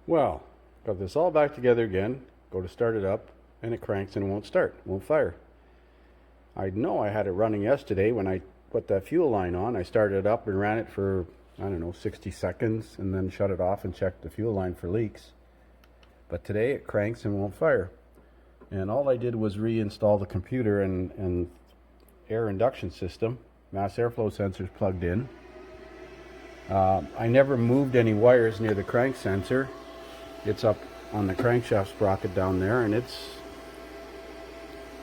Well, got this all back together again. Go to start it up, and it cranks and won't start, won't fire. I know I had it running yesterday when I put that fuel line on. I started it up and ran it for, I don't know, 60 seconds, and then shut it off and checked the fuel line for leaks. But today it cranks and won't fire. And all I did was reinstall the computer and air induction system. Mass airflow sensors plugged in. I never moved any wires near the crank sensor. It's up on the crankshaft sprocket down there, and it's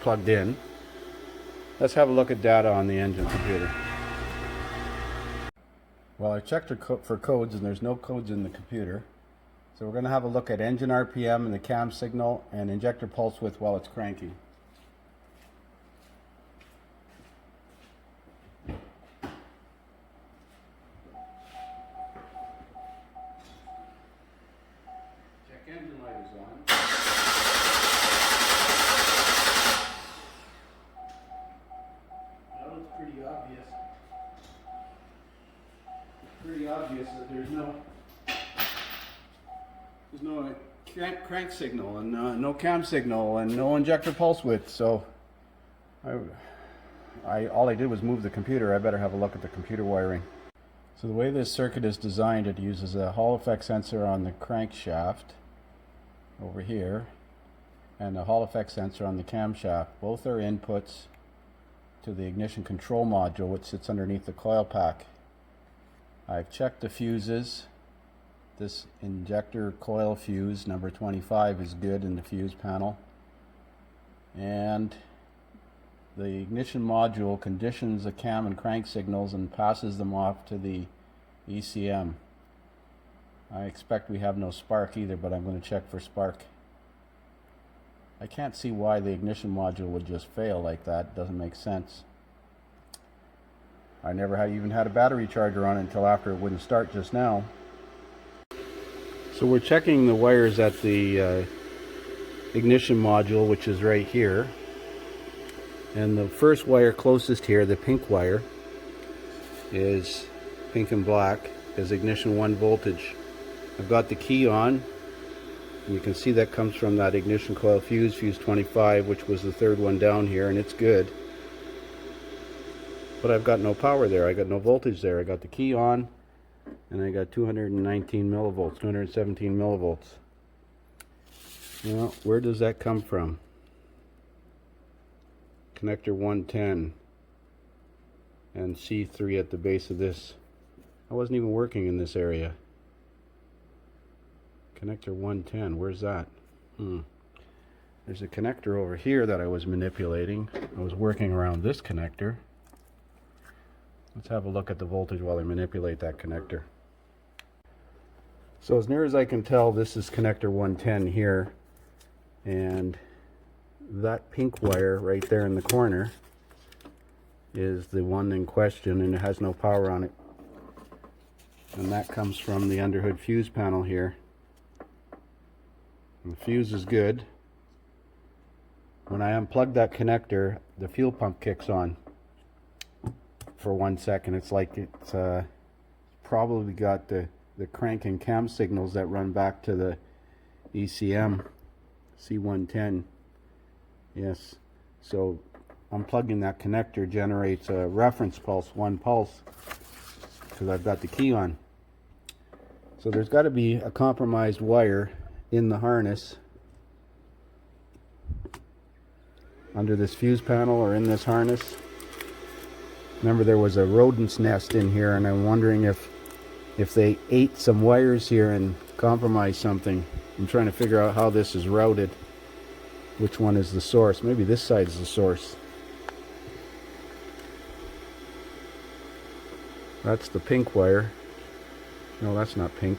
plugged in. Let's have a look at data on the engine computer. Well, I checked for codes, and there's no codes in the computer. So we're going to have a look at engine RPM and the cam signal and injector pulse width while it's cranking. Check engine light is on. Well, it's pretty obvious that there's no crank signal and no cam signal and no injector pulse width. So all I did was move the computer. I better have a look at the computer wiring. So the way this circuit is designed, it uses a Hall effect sensor on the crankshaft over here and a Hall effect sensor on the camshaft. Both are inputs to the ignition control module, which sits underneath the coil pack. I've checked the fuses. This injector coil fuse number 25 is good in the fuse panel, and the ignition module conditions the cam and crank signals and passes them off to the ECM. I expect we have no spark either, but I'm going to check for spark. I can't see why the ignition module would just fail like that. It doesn't make sense. I never even had a battery charger on it until after it wouldn't start just now. So we're checking the wires at the ignition module, which is right here. And the first wire closest here, the pink wire, is pink and black, is ignition 1 voltage. I've got the key on. You can see that comes from that ignition coil fuse, fuse 25, which was the third one down here, and it's good. But I've got no power there. I got no voltage there. I got the key on, and I got 219 millivolts, 217 millivolts. Now, where does that come from? Connector 110 and C3 at the base of this. I wasn't even working in this area. Connector 110, where's that? There's a connector over here that I was manipulating. I was working around this connector. Let's have a look at the voltage while I manipulate that connector. So as near as I can tell, this is connector 110 here, and that pink wire right there in the corner is the one in question, and it has no power on it. And that comes from the underhood fuse panel here. And the fuse is good. When I unplug that connector, the fuel pump kicks on for 1 second. It's like it's probably got the crank and cam signals that run back to the ECM C110. Yes, so unplugging that connector generates a reference pulse, 1 pulse, because I've got the key on. So there's got to be a compromised wire in the harness under this fuse panel or in this harness. Remember, there was a rodent's nest in here, and I'm wondering if they ate some wires here and compromised something. I'm trying to figure out how this is routed. Which one is the source? Maybe this side is the source. That's the pink wire. No, that's not pink.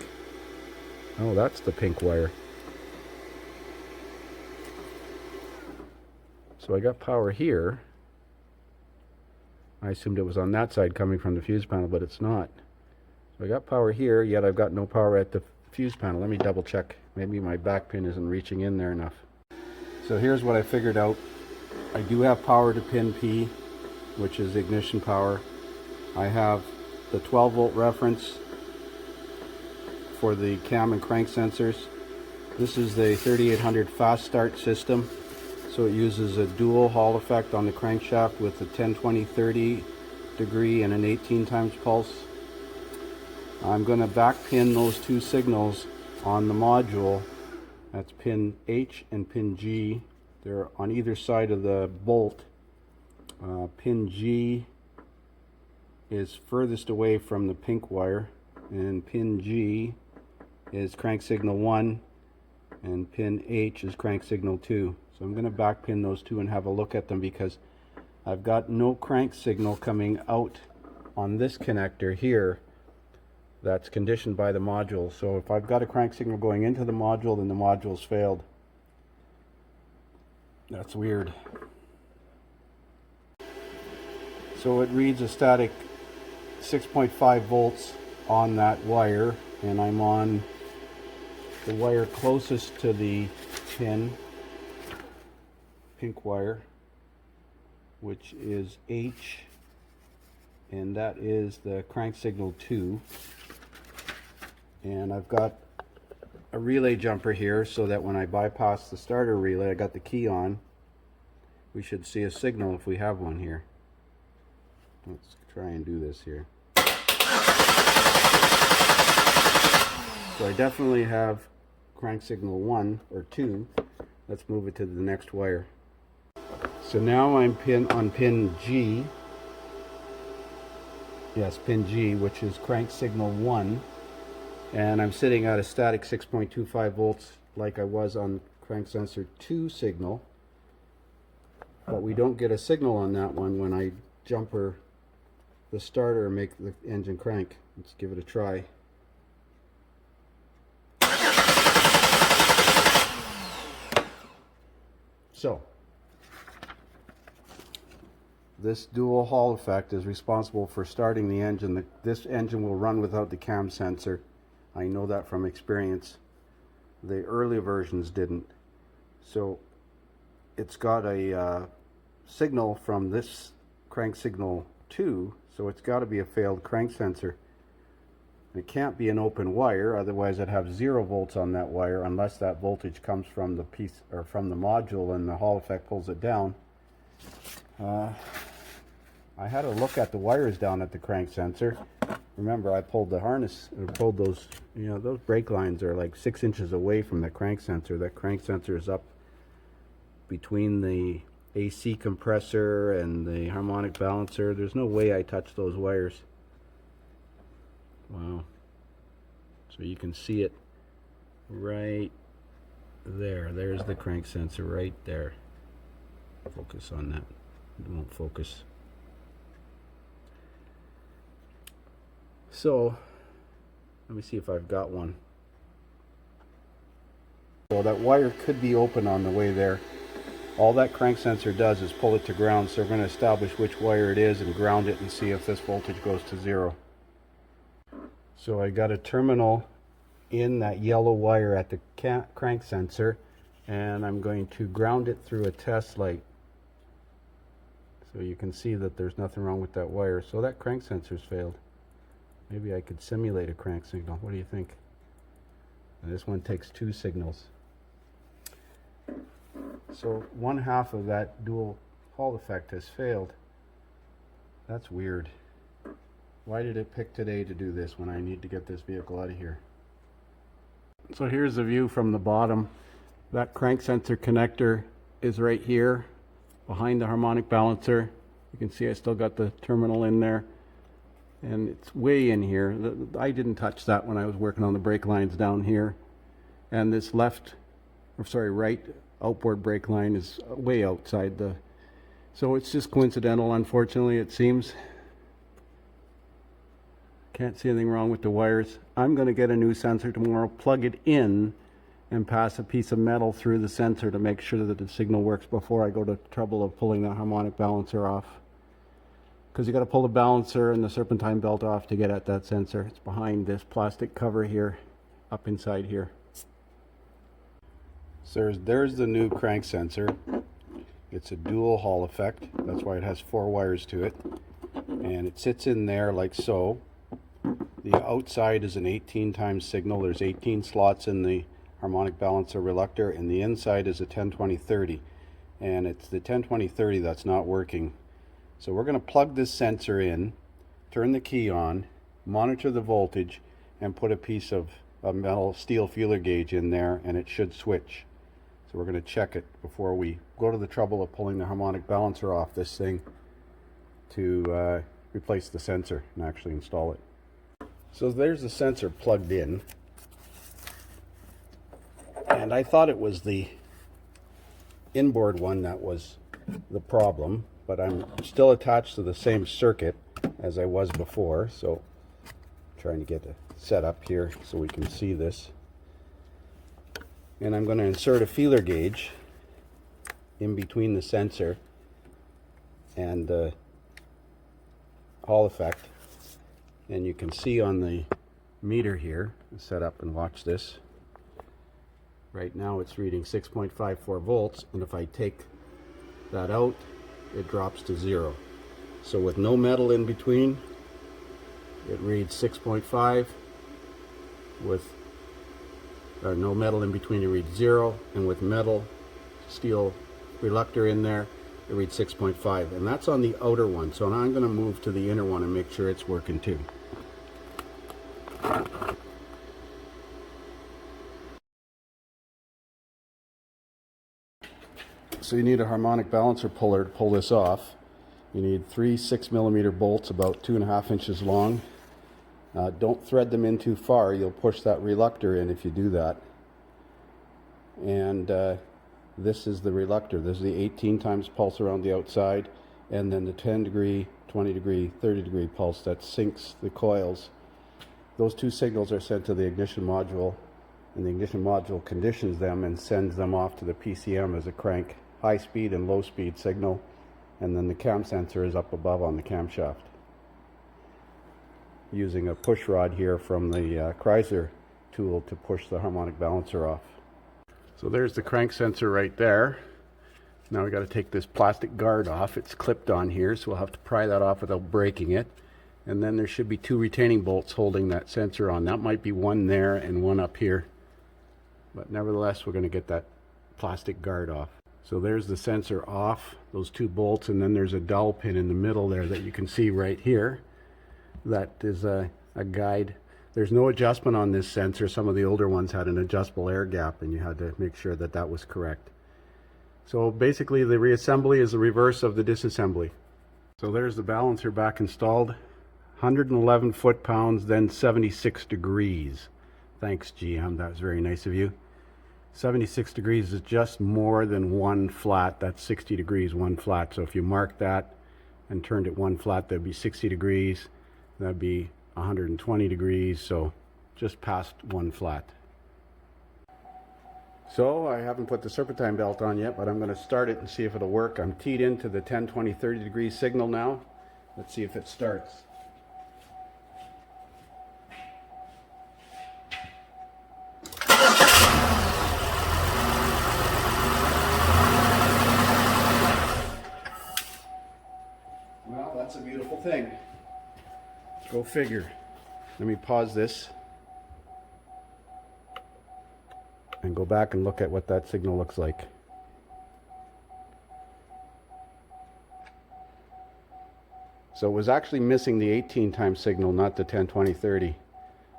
Oh, that's the pink wire. So I got power here. I assumed it was on that side coming from the fuse panel, but it's not. So I got power here, yet I've got no power at the fuse panel. Let me double check. Maybe my back pin isn't reaching in there enough. So here's what I figured out. I do have power to pin P, which is ignition power. I have the 12 volt reference for the cam and crank sensors. This is the 3800 fast start system. So it uses a dual Hall effect on the crankshaft with a 10, 20, 30 degree and an 18 times pulse. I'm going to back pin those two signals on the module. That's pin H and pin G. They're on either side of the bolt. Pin G is furthest away from the pink wire, and pin G is crank signal 1 and pin H is crank signal 2. So I'm going to back pin those two and have a look at them, because I've got no crank signal coming out on this connector here that's conditioned by the module. So if I've got a crank signal going into the module, then the module's failed. That's weird. So it reads a static 6.5 volts on that wire, and I'm on the wire closest to the pin, pink wire, which is H, and that is the crank signal 2. And I've got a relay jumper here so that when I bypass the starter relay, I got the key on. We should see a signal if we have one here. Let's try and do this here. So I definitely have crank signal 1 or 2. Let's move it to the next wire. So now I'm on pin G. Yes, pin G, which is crank signal 1. And I'm sitting at a static 6.25 volts like I was on crank sensor 2 signal. But we don't get a signal on that one when I jumper the starter and make the engine crank. Let's give it a try. So, this dual Hall effect is responsible for starting the engine. This engine will run without the cam sensor. I know that from experience. The early versions didn't. So it's got a signal from this crank signal 2, so it's got to be a failed crank sensor. It can't be an open wire, otherwise I'd have 0 volts on that wire, unless that voltage comes from the piece or from the module and the Hall effect pulls it down. I had a look at the wires down at the crank sensor. Remember, I pulled the harness, or pulled those, you know, those brake lines are like 6 inches away from the crank sensor. That crank sensor is up between the AC compressor and the harmonic balancer. There's no way I touched those wires. Wow. So you can see it right there. There's the crank sensor right there. Focus on that. It won't focus. So, let me see if I've got one. So that wire could be open on the way there. All that crank sensor does is pull it to ground, so we're going to establish which wire it is and ground it and see if this voltage goes to 0. So I got a terminal in that yellow wire at the crank sensor, and I'm going to ground it through a test light. So you can see that there's nothing wrong with that wire. So that crank sensor's failed. Maybe I could simulate a crank signal. What do you think? And this one takes 2 signals. So 1/2 of that dual Hall effect has failed. That's weird. Why did it pick today to do this when I need to get this vehicle out of here? So here's the view from the bottom. That crank sensor connector is right here behind the harmonic balancer. You can see I still got the terminal in there, and it's way in here. I didn't touch that when I was working on the brake lines down here. And this right outboard brake line is way outside the, so it's just coincidental, unfortunately, it seems. Can't see anything wrong with the wires. I'm going to get a new sensor tomorrow, plug it in, and pass a piece of metal through the sensor to make sure that the signal works before I go to the trouble of pulling the harmonic balancer off. Because you got to pull the balancer and the serpentine belt off to get at that sensor. It's behind this plastic cover here, up inside here. So there's the new crank sensor. It's a dual Hall effect. That's why it has 4 wires to it. And it sits in there like so. The outside is an 18 times signal. There's 18 slots in the harmonic balancer reluctor, and the inside is a 10-20-30. And it's the 10-20-30 that's not working. So we're going to plug this sensor in, turn the key on, monitor the voltage, and put a piece of a metal steel feeler gauge in there, and it should switch. So we're going to check it before we go to the trouble of pulling the harmonic balancer off this thing to replace the sensor and actually install it. So there's the sensor plugged in, and I thought it was the inboard one that was the problem, but I'm still attached to the same circuit as I was before, so I'm trying to get it set up here so we can see this. And I'm going to insert a feeler gauge in between the sensor and the Hall effect, and you can see on the meter here, set up and watch this. Right now it's reading 6.54 volts, and if I take that out, it drops to 0. So with no metal in between, it reads 6.5. With no metal in between, it reads 0, and with metal steel reluctor in there, it reads 6.5, and that's on the outer one. So now I'm going to move to the inner one and make sure it's working too. So you need a harmonic balancer puller to pull this off. You need 3 6mm bolts about 2.5 inches long. Don't thread them in too far. You'll push that reluctor in if you do that. And this is the reluctor. This is the 18 times pulse around the outside, and then the 10 degree, 20 degree, 30 degree pulse that syncs the coils. Those two signals are sent to the ignition module, and the ignition module conditions them and sends them off to the PCM as a crank high speed and low speed signal, and then the cam sensor is up above on the camshaft. Using a push rod here from the Chrysler tool to push the harmonic balancer off. So there's the crank sensor right there. Now we got to take this plastic guard off. It's clipped on here, so we'll have to pry that off without breaking it. And then there should be 2 retaining bolts holding that sensor on. That might be one there and one up here. But nevertheless, we're going to get that plastic guard off. So there's the sensor off, those 2 bolts, and then there's a dowel pin in the middle there that you can see right here. That is a guide. There's no adjustment on this sensor. Some of the older ones had an adjustable air gap, and you had to make sure that that was correct. So basically the reassembly is the reverse of the disassembly. So there's the balancer back installed. 111 foot-pounds, then 76 degrees. Thanks, GM. That was very nice of you. 76 degrees is just more than 1 flat. That's 60 degrees, 1 flat. So if you mark that and turned it 1 flat, that'd be 60 degrees. That'd be 120 degrees, so just past 1 flat. So I haven't put the serpentine belt on yet, but I'm going to start it and see if it'll work. I'm teed into the 10, 20, 30 degree signal now. Let's see if it starts. Well, that's a beautiful thing. Go figure. Let me pause this and go back and look at what that signal looks like. So it was actually missing the 18 times signal, not the 10, 20, 30.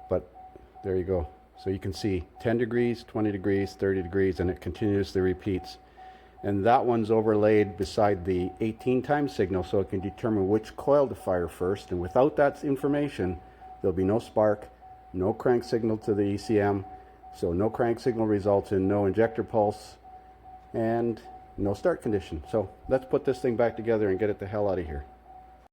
But there you go. So you can see 10 degrees, 20 degrees, 30 degrees, and it continuously repeats. And that one's overlaid beside the 18 times signal, so it can determine which coil to fire first. And without that information, there'll be no spark, no crank signal to the ECM. So no crank signal results in no injector pulse and no start condition. So let's put this thing back together and get it the hell out of here.